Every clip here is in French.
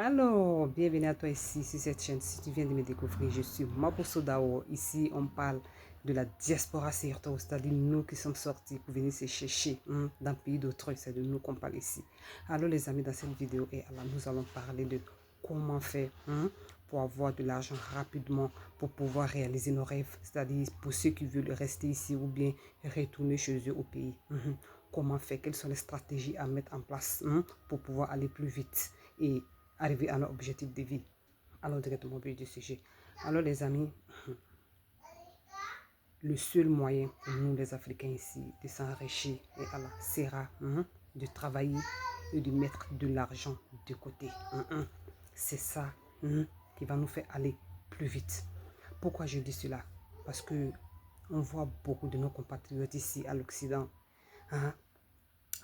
Alors, bienvenue à toi ici sur cette chaîne. Si tu viens de me découvrir, je suis Mabosso Dao. Ici, on parle de la diaspora surtout, c'est-à-dire nous qui sommes sortis pour venir se chercher dans le pays d'autrui. C'est de nous qu'on parle ici. Alors, les amis, dans cette vidéo, nous allons parler de comment faire pour avoir de l'argent rapidement, pour pouvoir réaliser nos rêves, c'est-à-dire pour ceux qui veulent rester ici ou bien retourner chez eux au pays. Comment faire, quelles sont les stratégies à mettre en place pour pouvoir aller plus vite et arriver à notre objectif de vie. Alors directement au but du sujet. Alors les amis, le seul moyen pour nous les Africains ici de s'enrichir sera de travailler et de mettre de l'argent de côté. C'est ça qui va nous faire aller plus vite. Pourquoi je dis cela? Parce que on voit beaucoup de nos compatriotes ici à l'Occident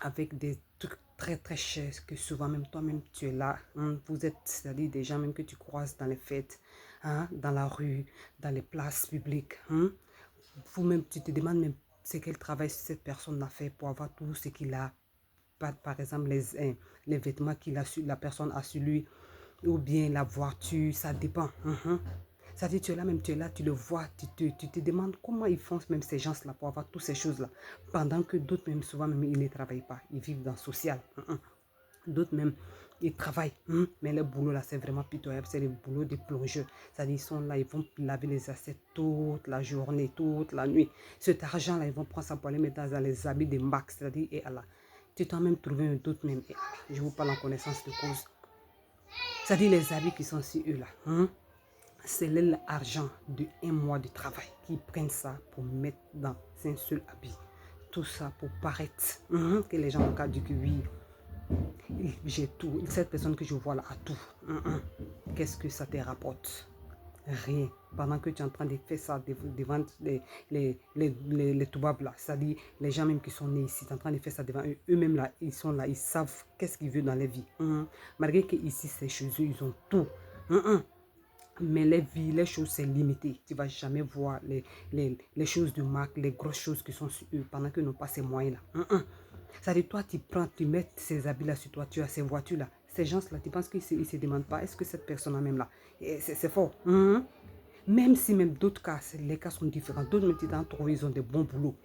avec des trucs très très chers que souvent même toi-même tu es là. Vous êtes, c'est-à-dire des gens même que tu croises dans les fêtes, dans la rue, dans les places publiques. Vous-même, tu te demandes même c'est quel travail cette personne a fait pour avoir tout ce qu'il a. Par exemple, les vêtements qu'il a la personne a sur lui, ou bien la voiture, ça dépend. Ça dit, tu es là, même tu es là, tu le vois, tu te demandes comment ils font même ces gens-là pour avoir toutes ces choses-là. Pendant que d'autres même, souvent même, ils ne travaillent pas. Ils vivent dans le social. D'autres même, ils travaillent. Mais le boulot là, c'est vraiment pitoyable. C'est le boulot des plongeurs. C'est-à-dire, ils sont là, ils vont laver les assiettes toute la journée, toute la nuit. Cet argent-là, ils vont prendre ça pour aller mettre dans les habits de max. C'est-à-dire, et Allah, tu t'en même trouvé un d'autre même. Et Allah, je vous parle en connaissance de cause. C'est-à-dire, les habits qui sont sur eux là. C'est l'argent de un mois de travail qui prennent ça pour mettre dans un seul habit. Tout ça pour paraître que les gens ont qu'à dire que oui, j'ai tout. Cette personne que je vois là a tout. Qu'est-ce que ça te rapporte? Rien. Pendant que tu es en train de faire ça devant les toubabs là, c'est-à-dire les gens même qui sont nés ici, tu es en train de faire ça devant eux. Eux-mêmes là, ils sont là, ils savent qu'est-ce qu'ils veulent dans leur vie. Malgré que ici c'est chez eux, ils ont tout. Mais les vies, les choses, c'est limité. Tu ne vas jamais voir les choses de marque, les grosses choses qui sont sur eux pendant qu'ils n'ont pas ces moyens-là. Ça dit, toi, tu prends, tu mets ces habits-là sur toi, tu as ces voitures-là. Ces gens-là, tu penses qu'ils ne se demandent pas, est-ce que cette personne-là même là, c'est fort. Même si même d'autres cas, les cas sont différents. D'autres même, tu t'en trouves, ils ont des bons boulots.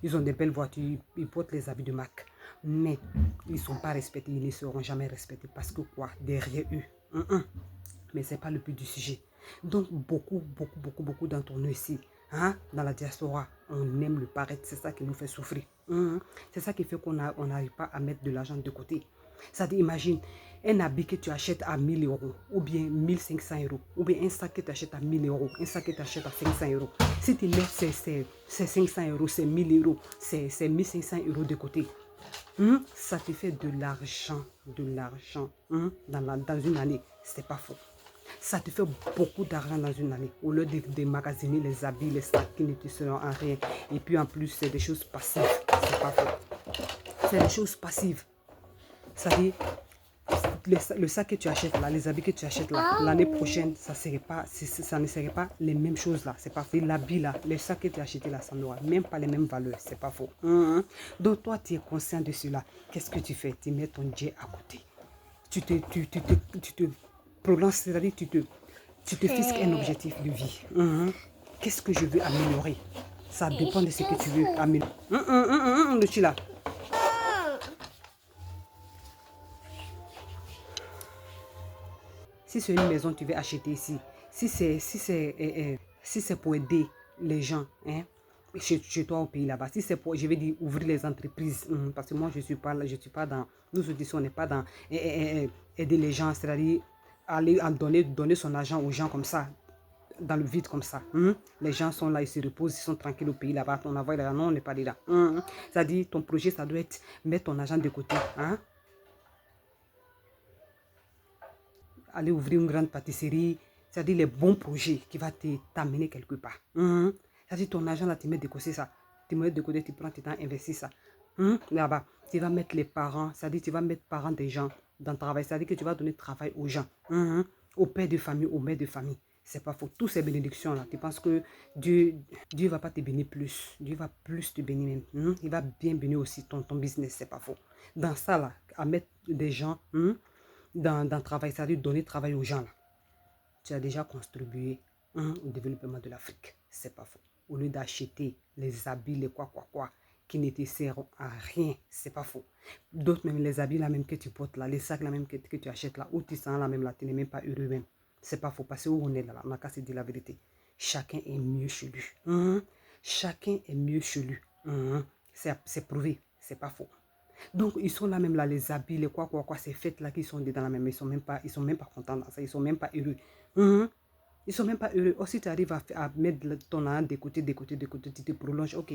Ils ont des belles voitures, ils portent les habits de marque. Mais ils ne sont pas respectés, ils ne seront jamais respectés. Parce que quoi, derrière eux, mais ce n'est pas le but du sujet. Donc, beaucoup d'entre nous ici, dans la diaspora, on aime le paraître. C'est ça qui nous fait souffrir. C'est ça qui fait qu'on n'arrive pas à mettre de l'argent de côté. Ça dit, imagine, un habit que tu achètes à 1000 euros, ou bien 1500 euros, ou bien un sac que tu achètes à 1000 euros, un sac que tu achètes à 500 euros. Si tu mets ces 500 euros, ces 1000 euros, ces 1500 euros de côté, ça te fait de l'argent dans une année. C'est pas faux. Ça te fait beaucoup d'argent dans une année. Au lieu de magasiner les habits, les sacs qui ne te seront en rien. Et puis en plus, c'est des choses passives. C'est pas faux. C'est des choses passives. Ça dit, le sac que tu achètes là, les habits que tu achètes là, l'année prochaine, ça ne serait pas les mêmes choses là. C'est pas faux. L'habit là, le sac que tu as acheté là, ça n'aura même pas les mêmes valeurs. C'est pas faux. Donc toi, tu es conscient de cela. Qu'est-ce que tu fais? Tu mets ton Dieu à côté. Tu te prolonges, c'est-à-dire tu te fixes un objectif de vie. Qu'est-ce que je veux améliorer? Ça dépend de ce que tu veux améliorer. Le chila. Si c'est une maison que tu veux acheter ici, si c'est pour aider les gens chez toi au pays là-bas, si c'est pour, je vais dire, ouvrir les entreprises, parce que moi je suis pas dans, nous aussi on n'est pas dans aider les gens, c'est-à-dire aller donner son argent aux gens comme ça, dans le vide comme ça. Les gens sont là, ils se reposent, ils sont tranquilles au pays là-bas, on envoie là, non, on n'est pas là. C'est-à-dire ton projet, ça doit être mettre ton argent de côté, aller ouvrir une grande pâtisserie, c'est-à-dire les bons projets qui vont t'amener quelque part. C'est-à-dire ton argent là, tu mets de côté ça. Tu mets de côté, tu prends, tu t'investis ça. Là-bas, tu vas mettre les parents, c'est-à-dire tu vas mettre parents des gens dans le travail, c'est-à-dire que tu vas donner travail aux gens, aux pères de famille, aux mères de famille. C'est pas faux. Toutes ces bénédictions-là, tu penses que Dieu ne va pas te bénir plus. Dieu va plus te bénir même. Il va bien bénir aussi ton business, c'est pas faux. Dans ça, là, à mettre des gens dans le travail, c'est-à-dire donner travail aux gens là. Tu as déjà contribué au développement de l'Afrique. C'est pas faux. Au lieu d'acheter les habits, les quoi, qui ne te servent à rien, c'est pas faux. D'autres même, les habits là même que tu portes là, les sacs là même que tu achètes là, où tu sens là même là, tu n'es même pas heureux même. C'est pas faux. Parce que où on est là, on n'a qu'à se dire la vérité. Chacun est mieux chez lui. Chacun est mieux chez lui. C'est prouvé. C'est pas faux. Donc, ils sont là même là, les habits, les quoi, ces fêtes là qui sont dedans là même, ils sont même pas contents dans ça, ils sont même pas heureux. Ils sont même pas heureux. Aussi, tu arrives à mettre ton argent de côté, tu te prolonges, ok.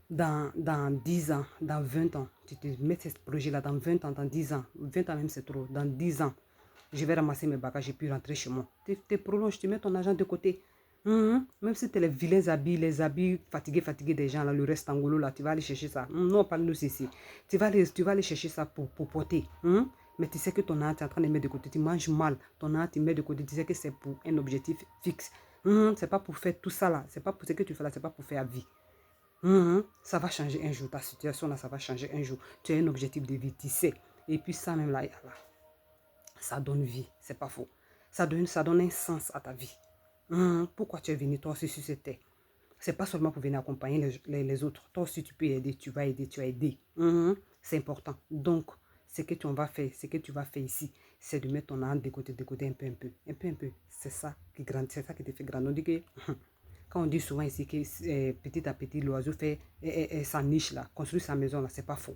Dans 10 ans, dans 20 ans, tu te mets ce projet-là, dans 20 ans, dans 10 ans, 20 ans même c'est trop, dans 10 ans, je vais ramasser mes bagages et puis rentrer chez moi. Tu te prolonges, tu mets ton argent de côté. Même si tu as les vilains habits, les habits fatigués des gens, là, le reste angolo, là, tu vas aller chercher ça. Non, pas nous ici. Tu vas aller chercher ça pour porter. Mais tu sais que ton art, tu es en train de mettre de côté. Tu manges mal. Ton art, tu mets de côté. Tu sais que c'est pour un objectif fixe. C'est pas pour faire tout ça là. C'est pas pour ce que tu fais là. C'est pas pour faire vie. Ça va changer un jour. Ta situation là, ça va changer un jour. Tu as un objectif de vie, tu sais. Et puis ça même là, ça donne vie. C'est pas faux. Ça donne un sens à ta vie. Pourquoi tu es venu toi aussi sur cette terre? C'est pas seulement pour venir accompagner les autres. Toi aussi, tu peux aider, tu vas aider, tu as aidé. C'est important. Donc, ce que tu vas faire ici, c'est de mettre ton âme de côté un peu. C'est ça qui grandit, c'est ça qui te fait grandir. On dit que, quand on dit souvent ici que petit à petit, l'oiseau fait sa niche là, construit sa maison là, c'est pas faux.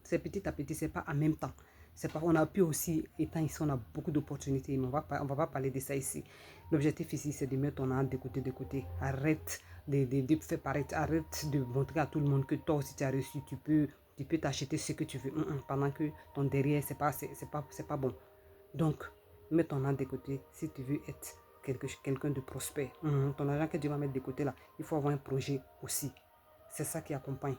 C'est petit à petit, c'est pas en même temps. C'est pas, on a pu aussi, étant ici, on a beaucoup d'opportunités, mais on va pas parler de ça ici. L'objectif ici, c'est de mettre ton âme de côté. Arrête de faire paraître, arrête de montrer à tout le monde que toi aussi tu as reçu, tu peux t'acheter ce que tu veux, pendant que ton derrière, c'est pas bon. Donc, mets ton âme de côté si tu veux être quelqu'un de prospère. Ton argent que tu vas mettre de côté là, il faut avoir un projet aussi. C'est ça qui accompagne.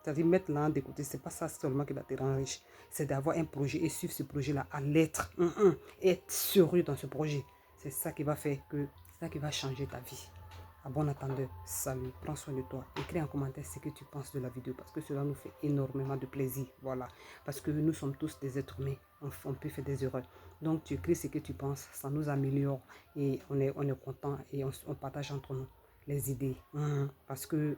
C'est-à-dire mettre l'âme de côté, c'est pas ça seulement qui va te rendre riche. C'est d'avoir un projet et suivre ce projet-là à l'être. Et être sérieux dans ce projet. C'est ça qui va faire que, c'est ça qui va changer ta vie. À bon attendeur, salut, prends soin de toi. Écris en commentaire ce que tu penses de la vidéo parce que cela nous fait énormément de plaisir. Voilà, parce que nous sommes tous des êtres humains, on peut faire des erreurs. Donc tu écris ce que tu penses, ça nous améliore et on est content et on partage entre nous les idées. Parce que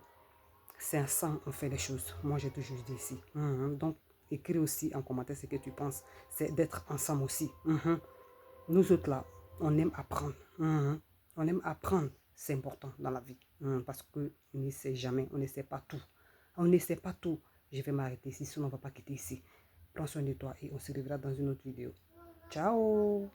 c'est ensemble on fait les choses. Moi j'ai toujours dit ici. Donc écris aussi en commentaire ce que tu penses. C'est d'être ensemble aussi. Nous autres là, on aime apprendre. On aime apprendre. C'est important dans la vie. Parce qu'on ne sait jamais. On ne sait pas tout. On ne sait pas tout. Je vais m'arrêter ici, sinon on ne va pas quitter ici. Prends soin de toi et on se reverra dans une autre vidéo. Ciao!